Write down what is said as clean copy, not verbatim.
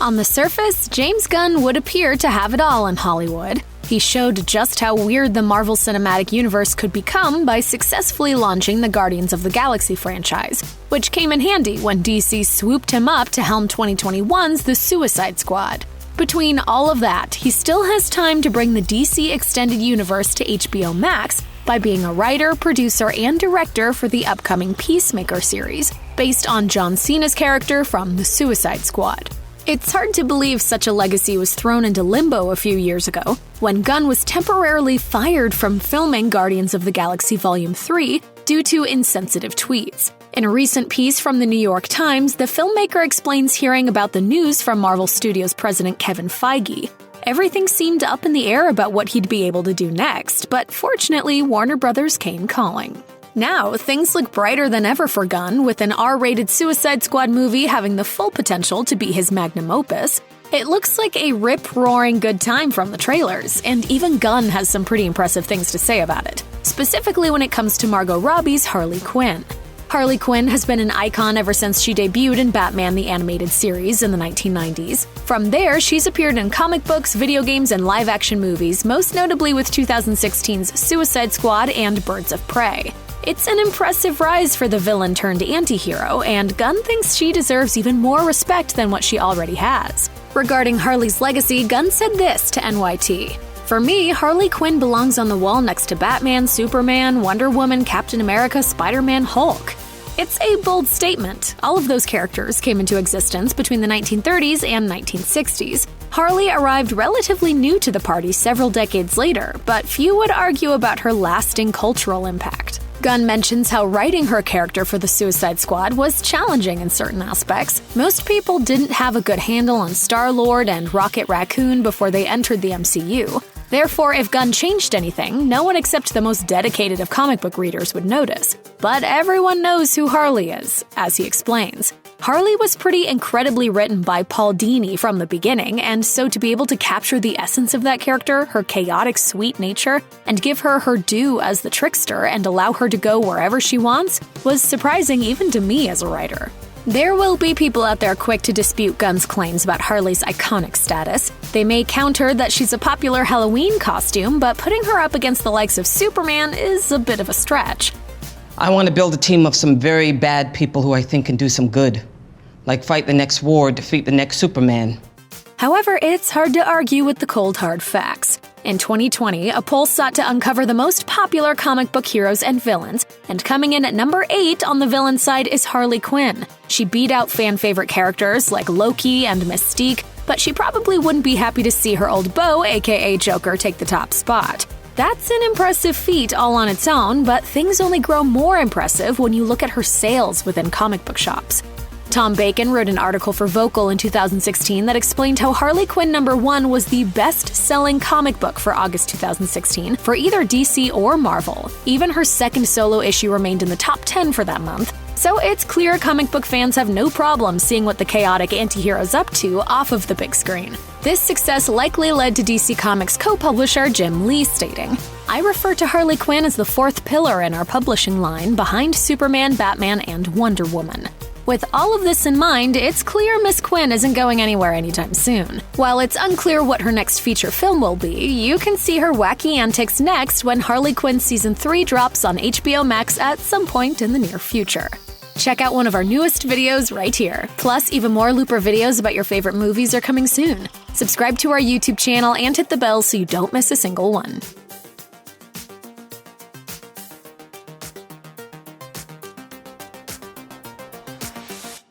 On the surface, James Gunn would appear to have it all in Hollywood. He showed just how weird the Marvel Cinematic Universe could become by successfully launching the Guardians of the Galaxy franchise, which came in handy when DC swooped him up to helm 2021's The Suicide Squad. Between all of that, he still has time to bring the DC Extended Universe to HBO Max by being a writer, producer, and director for the upcoming Peacemaker series, based on John Cena's character from The Suicide Squad. It's hard to believe such a legacy was thrown into limbo a few years ago, when Gunn was temporarily fired from filming Guardians of the Galaxy Volume 3 due to insensitive tweets. In a recent piece from the New York Times, the filmmaker explains hearing about the news from Marvel Studios president Kevin Feige. Everything seemed up in the air about what he'd be able to do next, but fortunately, Warner Brothers came calling. Now, things look brighter than ever for Gunn, with an R-rated Suicide Squad movie having the full potential to be his magnum opus. It looks like a rip-roaring good time from the trailers, and even Gunn has some pretty impressive things to say about it, specifically when it comes to Margot Robbie's Harley Quinn. Harley Quinn has been an icon ever since she debuted in Batman the Animated Series in the 1990s. From there, she's appeared in comic books, video games, and live-action movies, most notably with 2016's Suicide Squad and Birds of Prey. It's an impressive rise for the villain-turned-anti-hero, and Gunn thinks she deserves even more respect than what she already has. Regarding Harley's legacy, Gunn said this to NYT. "For me, Harley Quinn belongs on the wall next to Batman, Superman, Wonder Woman, Captain America, Spider-Man, Hulk." It's a bold statement. All of those characters came into existence between the 1930s and 1960s. Harley arrived relatively new to the party several decades later, but few would argue about her lasting cultural impact. Gunn mentions how writing her character for the Suicide Squad was challenging in certain aspects. Most people didn't have a good handle on Star-Lord and Rocket Raccoon before they entered the MCU. Therefore, if Gunn changed anything, no one except the most dedicated of comic book readers would notice. But everyone knows who Harley is, as he explains. Harley was pretty incredibly written by Paul Dini from the beginning, and so to be able to capture the essence of that character, her chaotic, sweet nature, and give her her due as the trickster and allow her to go wherever she wants, was surprising even to me as a writer. There will be people out there quick to dispute Gunn's claims about Harley's iconic status. They may counter that she's a popular Halloween costume, but putting her up against the likes of Superman is a bit of a stretch. I want to build a team of some very bad people who I think can do some good. Like fight the next war, defeat the next Superman. However, it's hard to argue with the cold hard facts. In 2020, a poll sought to uncover the most popular comic book heroes and villains, and coming in at number 8 on the villain side is Harley Quinn. She beat out fan-favorite characters like Loki and Mystique, but she probably wouldn't be happy to see her old beau, aka Joker, take the top spot. That's an impressive feat all on its own, but things only grow more impressive when you look at her sales within comic book shops. Tom Bacon wrote an article for Vocal in 2016 that explained how Harley Quinn #1 was the best-selling comic book for August 2016 for either DC or Marvel. Even her second solo issue remained in the top 10 for that month. So it's clear comic book fans have no problem seeing what the chaotic anti-hero's up to off of the big screen. This success likely led to DC Comics co-publisher Jim Lee stating, "I refer to Harley Quinn as the fourth pillar in our publishing line behind Superman, Batman, and Wonder Woman." With all of this in mind, it's clear Miss Quinn isn't going anywhere anytime soon. While it's unclear what her next feature film will be, you can see her wacky antics next when Harley Quinn Season 3 drops on HBO Max at some point in the near future. Check out one of our newest videos right here. Plus, even more Looper videos about your favorite movies are coming soon. Subscribe to our YouTube channel and hit the bell so you don't miss a single one.